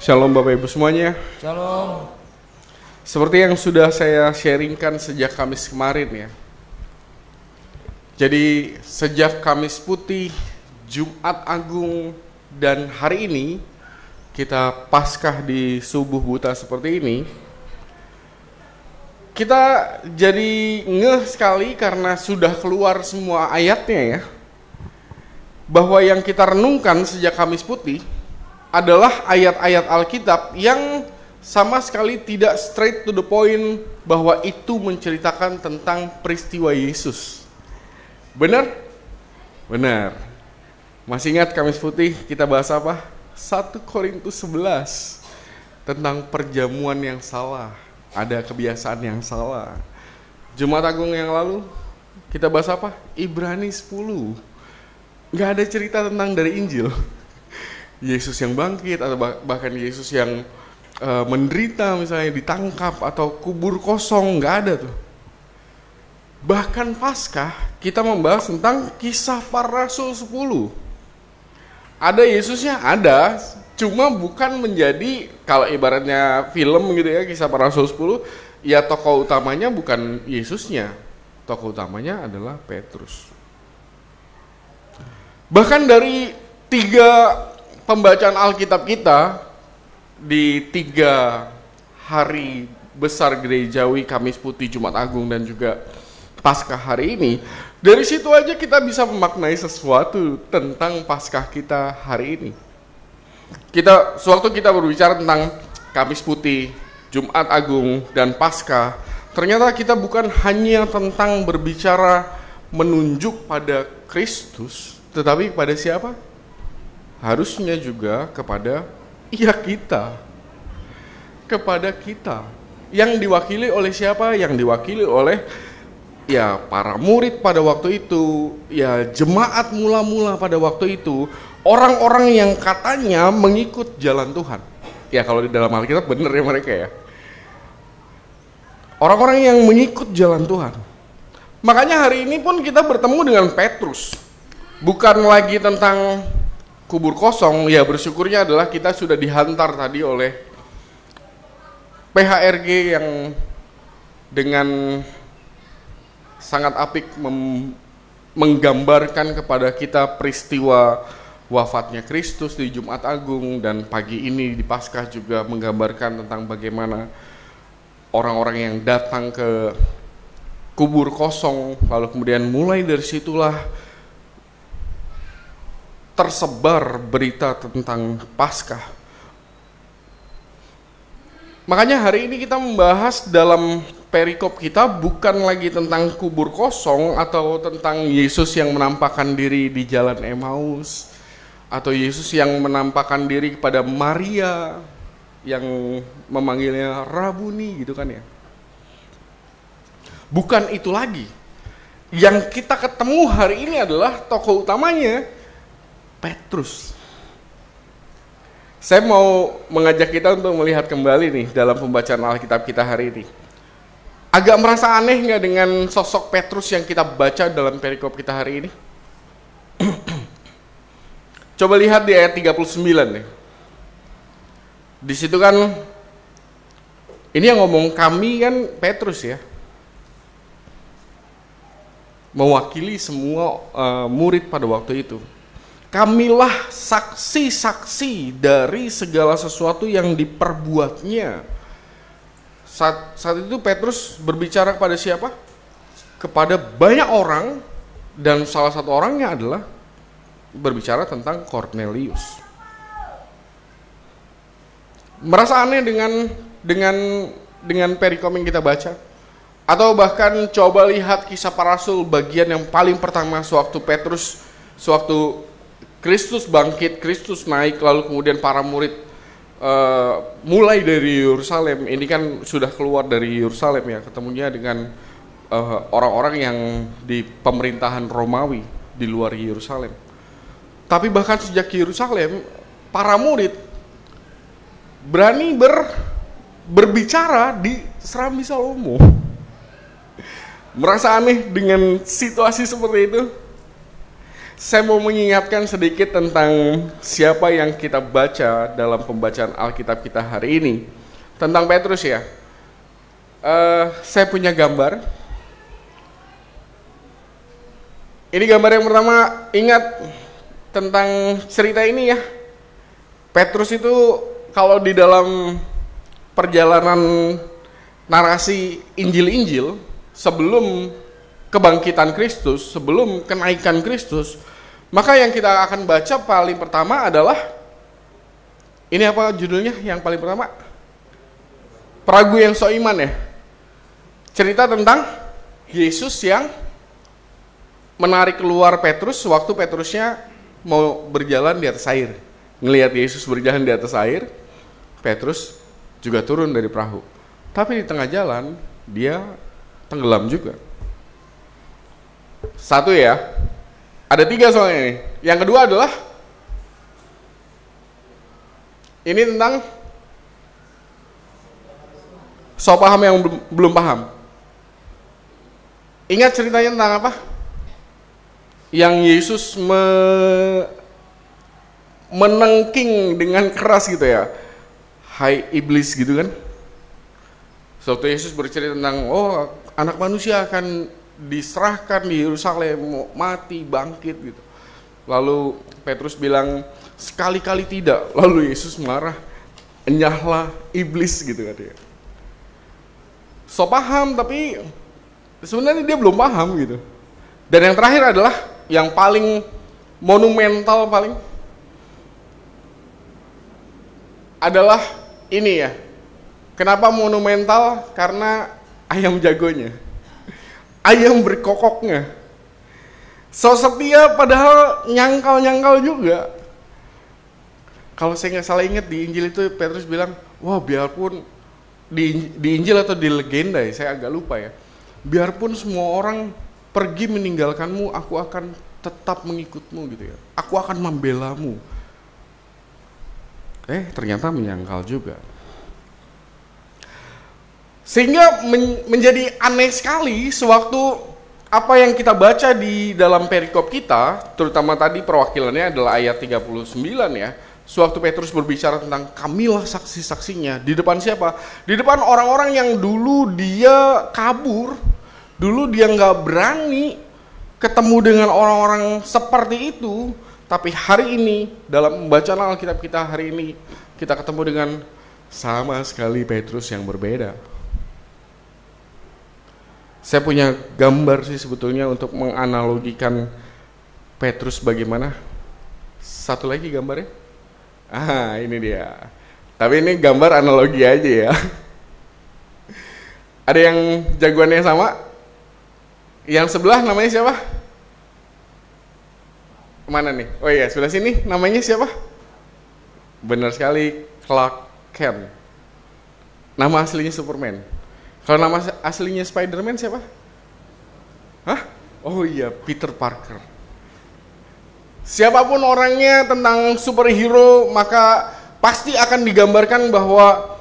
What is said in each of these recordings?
Shalom Bapak Ibu semuanya. Shalom. Seperti yang sudah saya sharingkan sejak Kamis kemarin ya. Jadi sejak Kamis Putih, Jumat Agung, dan hari ini kita Paskah di subuh buta seperti ini. Kita jadi ngeh sekali karena sudah keluar semua ayatnya ya. Bahwa yang kita renungkan sejak Kamis Putih adalah ayat-ayat Alkitab yang sama sekali tidak straight to the point bahwa itu menceritakan tentang peristiwa Yesus. Benar? Benar. Masih ingat Kamis Putih kita bahas apa? 1 Korintus 11 tentang perjamuan yang salah, ada kebiasaan yang salah. Jumat Agung yang lalu kita bahas apa? Ibrani 10. Nggak ada cerita tentang dari Injil. Yesus yang bangkit atau bahkan Yesus yang menderita misalnya ditangkap atau kubur kosong, nggak ada tuh. Bahkan Paskah kita membahas tentang kisah para rasul 10. Ada Yesusnya, ada, cuma bukan menjadi, kalau ibaratnya film gitu ya, kisah para rasul 10, ya tokoh utamanya bukan Yesusnya, tokoh utamanya adalah Petrus. Bahkan dari 3 pembacaan Alkitab kita di 3 hari besar gerejawi, Kamis Putih, Jumat Agung, dan juga Paskah hari ini, dari situ aja kita bisa memaknai sesuatu tentang Paskah kita hari ini. Sewaktu kita berbicara tentang Kamis Putih, Jumat Agung, dan Paskah, ternyata kita bukan hanya tentang berbicara menunjuk pada Kristus, tetapi pada siapa? Harusnya juga kepada kita. Kepada kita. Yang diwakili oleh siapa? Yang diwakili oleh ya para murid pada waktu itu, ya jemaat mula-mula pada waktu itu, orang-orang yang katanya mengikut jalan Tuhan. Ya kalau di dalam Alkitab bener ya mereka ya. Orang-orang yang mengikut jalan Tuhan. Makanya hari ini pun kita bertemu dengan Petrus. Bukan lagi tentang kubur kosong, ya bersyukurnya adalah kita sudah dihantar tadi oleh PHRG yang dengan sangat apik menggambarkan kepada kita peristiwa wafatnya Kristus di Jumat Agung, dan pagi ini di Paskah juga menggambarkan tentang bagaimana orang-orang yang datang ke kubur kosong, lalu kemudian mulai dari situlah tersebar berita tentang Paskah. Makanya hari ini kita membahas dalam perikop kita bukan lagi tentang kubur kosong atau tentang Yesus yang menampakkan diri di jalan Emmaus, atau Yesus yang menampakkan diri kepada Maria yang memanggilnya Rabuni gitu kan ya. Bukan itu lagi. Yang kita ketemu hari ini adalah tokoh utamanya Petrus. Saya mau mengajak kita untuk melihat kembali nih dalam pembacaan Alkitab kita hari ini. Agak merasa aneh nggak dengan sosok Petrus yang kita baca dalam perikop kita hari ini? Coba lihat di ayat 39 nih. Di situ kan, ini yang ngomong kami kan Petrus ya. Mewakili semua murid pada waktu itu. Kamilah saksi-saksi dari segala sesuatu yang diperbuatnya. Saat itu Petrus berbicara kepada siapa? Kepada banyak orang, dan salah satu orangnya adalah berbicara tentang Kornelius. Merasa aneh dengan perikop yang kita baca? Atau bahkan coba lihat Kisah Para Rasul bagian yang paling pertama sewaktu Kristus bangkit, Kristus naik, lalu kemudian para murid mulai dari Yerusalem. Ini kan sudah keluar dari Yerusalem ya, ketemunya dengan orang-orang yang di pemerintahan Romawi di luar Yerusalem. Tapi bahkan sejak Yerusalem, para murid berani berbicara di Serambi Salomo. Merasa aneh dengan situasi seperti itu? Saya mau mengingatkan sedikit tentang siapa yang kita baca dalam pembacaan Alkitab kita hari ini. Tentang Petrus ya. Saya punya gambar. Ini gambar yang pertama, ingat tentang cerita ini ya. Petrus itu kalau di dalam perjalanan narasi Injil-Injil, sebelum kebangkitan Kristus, sebelum kenaikan Kristus, maka yang kita akan baca paling pertama adalah, ini apa judulnya yang paling pertama? Peragu yang so iman ya. Cerita tentang Yesus yang menarik keluar Petrus waktu Petrusnya mau berjalan di atas air. Ngelihat Yesus berjalan di atas air, Petrus juga turun dari perahu. Tapi di tengah jalan, dia tenggelam juga. Satu ya, ada 3 soalnya ini. Yang kedua adalah, ini tentang so paham yang belum paham. Ingat ceritanya tentang apa? Yang Yesus menengking dengan keras gitu ya. Hai iblis gitu kan. Waktu Yesus bercerita tentang, oh anak manusia akan diserahkan di Yerusalem, mati, bangkit gitu. Lalu Petrus bilang, sekali-kali tidak. Lalu Yesus marah, enyahlah iblis gitu katanya. So paham tapi sebenarnya dia belum paham gitu. Dan yang terakhir adalah yang paling monumental adalah ini ya. Kenapa monumental? Karena ayam jagonya, ayam berkokoknya. So setia padahal nyangkal juga. Kalau saya nggak salah ingat di Injil itu Petrus bilang, wah biarpun di Injil atau di legenda ya, saya agak lupa ya. Biarpun semua orang pergi meninggalkanmu, aku akan tetap mengikutmu gitu ya. Aku akan membelamu. Ternyata menyangkal juga. Sehingga menjadi aneh sekali sewaktu apa yang kita baca di dalam perikop kita, terutama tadi perwakilannya adalah ayat 39 ya. Sewaktu Petrus berbicara tentang kamilah saksi-saksinya, di depan siapa? Di depan orang-orang yang dulu dia kabur, dulu dia nggak berani ketemu dengan orang-orang seperti itu. Tapi hari ini, dalam pembacaan Alkitab kita hari ini, kita ketemu dengan sama sekali Petrus yang berbeda. Saya punya gambar sih sebetulnya untuk menganalogikan Petrus bagaimana. Satu lagi gambarnya. Ini dia. Tapi ini gambar analogi aja ya. Ada yang jagoannya sama? Yang sebelah namanya siapa? Mana nih? Oh iya, sebelah sini namanya siapa? Benar sekali, Clark Kent. Nama aslinya Superman. Kalau nama aslinya Spider-Man siapa? Hah? Oh iya, Peter Parker. Siapapun orangnya tentang superhero, maka pasti akan digambarkan bahwa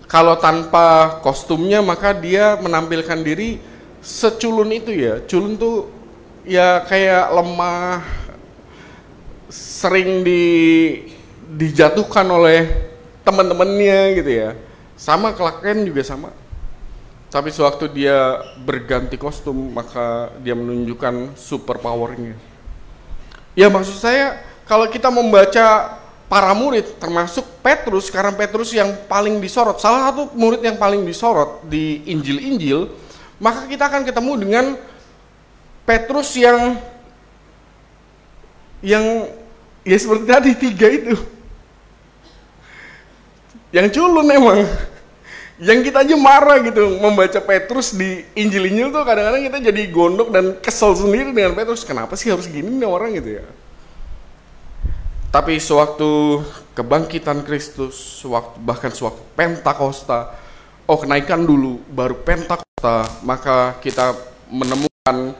kalau tanpa kostumnya maka dia menampilkan diri seculun itu ya. Culun tuh ya kayak lemah, sering dijatuhkan oleh teman-temannya gitu ya. Sama Clark Kent juga sama. Tapi sewaktu dia berganti kostum, maka dia menunjukkan super powernya. Ya maksud saya, kalau kita membaca para murid, termasuk Petrus, sekarang Petrus yang paling disorot, salah satu murid yang paling disorot di Injil-Injil, maka kita akan ketemu dengan Petrus yang ya seperti tadi 3 itu. Yang culun emang. Yang kita aja marah gitu membaca Petrus di Injil-Injil tuh kadang-kadang kita jadi gondok dan kesel sendiri dengan Petrus. Kenapa sih harus gini nih orang gitu ya? Tapi sewaktu kebangkitan Kristus, bahkan sewaktu Pentakosta, kenaikan dulu baru Pentakosta, maka kita menemukan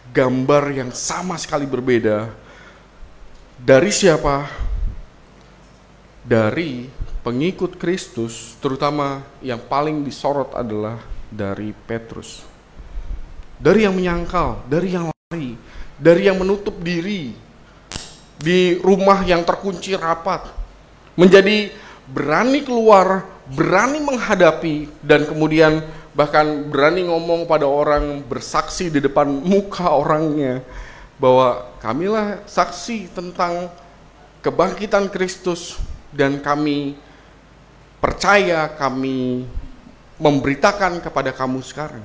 gambar yang sama sekali berbeda. Dari siapa? Dari pengikut Kristus, terutama yang paling disorot adalah dari Petrus. Dari yang menyangkal, dari yang lari, dari yang menutup diri di rumah yang terkunci rapat, menjadi berani keluar, berani menghadapi, dan kemudian bahkan berani ngomong pada orang, bersaksi di depan muka orangnya bahwa kamilah saksi tentang kebangkitan Kristus dan kami percaya, kami memberitakan kepada kamu sekarang.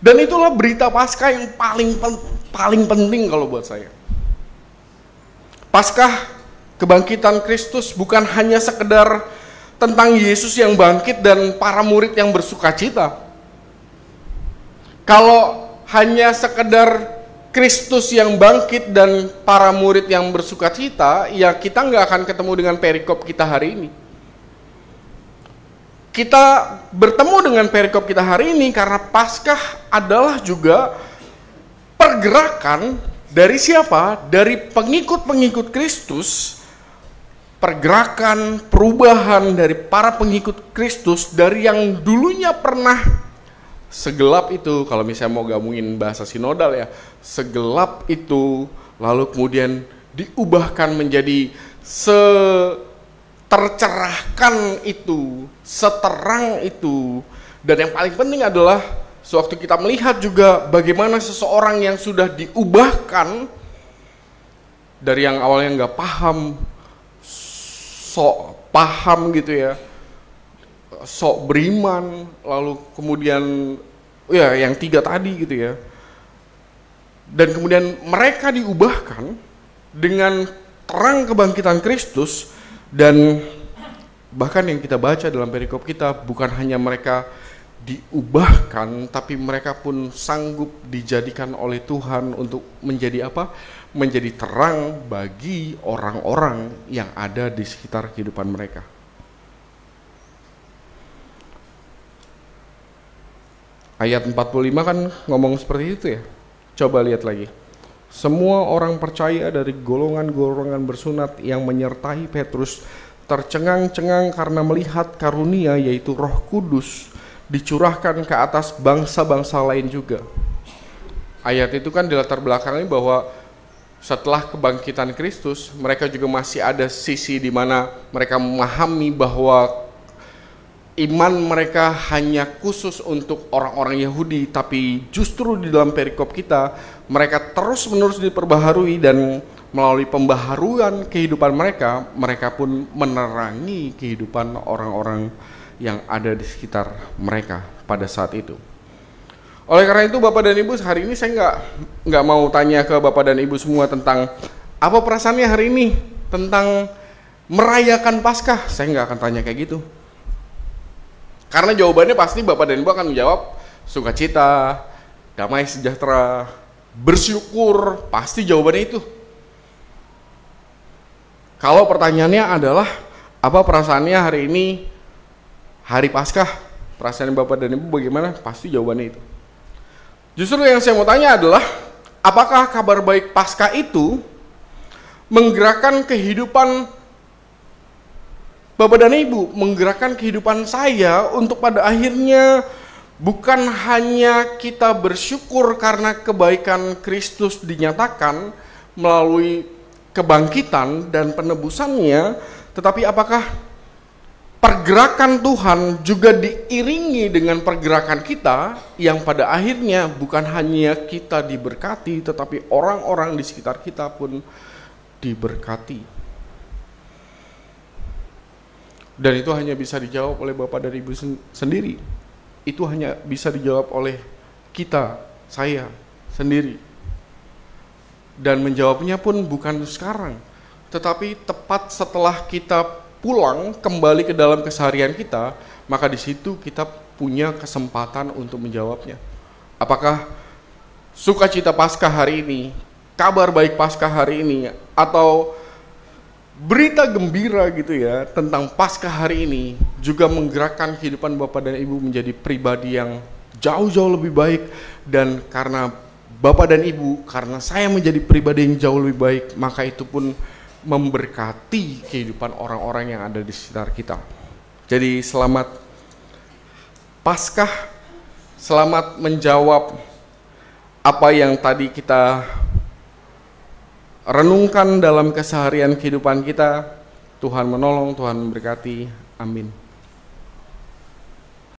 Dan itulah berita Paskah yang paling penting kalau buat saya. Paskah kebangkitan Kristus bukan hanya sekedar tentang Yesus yang bangkit dan para murid yang bersukacita. Kalau hanya sekedar Kristus yang bangkit dan para murid yang bersukacita, ya kita nggak akan ketemu dengan perikop kita hari ini. Kita bertemu dengan perikop kita hari ini karena Paskah adalah juga pergerakan dari siapa? Dari pengikut-pengikut Kristus. Pergerakan, perubahan dari para pengikut Kristus dari yang dulunya pernah segelap itu, kalau misalnya mau gabungin bahasa sinodal ya, segelap itu lalu kemudian diubahkan menjadi tercerahkan itu, seterang itu. Dan yang paling penting adalah sewaktu kita melihat juga bagaimana seseorang yang sudah diubahkan dari yang awalnya nggak paham, sok paham gitu ya, sok beriman, lalu kemudian ya yang 3 tadi gitu ya. Dan kemudian mereka diubahkan dengan terang kebangkitan Kristus. Dan bahkan yang kita baca dalam perikop kita, bukan hanya mereka diubahkan, tapi mereka pun sanggup dijadikan oleh Tuhan untuk menjadi apa? Menjadi terang bagi orang-orang yang ada di sekitar kehidupan mereka. Ayat 45 kan ngomong seperti itu ya. Coba lihat lagi. Semua orang percaya dari golongan-golongan bersunat yang menyertai Petrus tercengang-cengang karena melihat karunia, yaitu Roh Kudus, dicurahkan ke atas bangsa-bangsa lain juga. Ayat itu kan dilatar belakangi bahwa setelah kebangkitan Kristus, mereka juga masih ada sisi di mana mereka memahami bahwa iman mereka hanya khusus untuk orang-orang Yahudi, tapi justru di dalam perikop kita, mereka terus-menerus diperbaharui dan melalui pembaharuan kehidupan mereka, mereka pun menerangi kehidupan orang-orang yang ada di sekitar mereka pada saat itu. Oleh karena itu Bapak dan Ibu, hari ini saya nggak mau tanya ke Bapak dan Ibu semua tentang apa perasaannya hari ini tentang merayakan Paskah. Saya nggak akan tanya kayak gitu. Karena jawabannya pasti Bapak dan Ibu akan menjawab sukacita, damai sejahtera, bersyukur, pasti jawabannya itu. Kalau pertanyaannya adalah apa perasaannya hari ini, hari Paskah, perasaan Bapak dan Ibu bagaimana? Pasti jawabannya itu. Justru yang saya mau tanya adalah apakah kabar baik Paskah itu menggerakkan kehidupan Bapak dan Ibu, menggerakkan kehidupan saya untuk pada akhirnya bukan hanya kita bersyukur karena kebaikan Kristus dinyatakan melalui kebangkitan dan penebusannya, tetapi apakah pergerakan Tuhan juga diiringi dengan pergerakan kita yang pada akhirnya bukan hanya kita diberkati, tetapi orang-orang di sekitar kita pun diberkati. Dan itu hanya bisa dijawab oleh Bapak dan Ibu sendiri. Itu hanya bisa dijawab oleh kita, saya sendiri. Dan menjawabnya pun bukan sekarang, tetapi tepat setelah kita pulang kembali ke dalam keseharian kita, maka di situ kita punya kesempatan untuk menjawabnya. Apakah sukacita Paskah hari ini, kabar baik Paskah hari ini, atau berita gembira gitu ya tentang Paskah hari ini juga menggerakkan kehidupan Bapak dan Ibu menjadi pribadi yang jauh-jauh lebih baik. Dan karena Bapak dan Ibu, karena saya menjadi pribadi yang jauh lebih baik, maka itu pun memberkati kehidupan orang-orang yang ada di sekitar kita. Jadi selamat Paskah, selamat menjawab apa yang tadi kita renungkan dalam keseharian kehidupan kita. Tuhan menolong, Tuhan memberkati. Amin.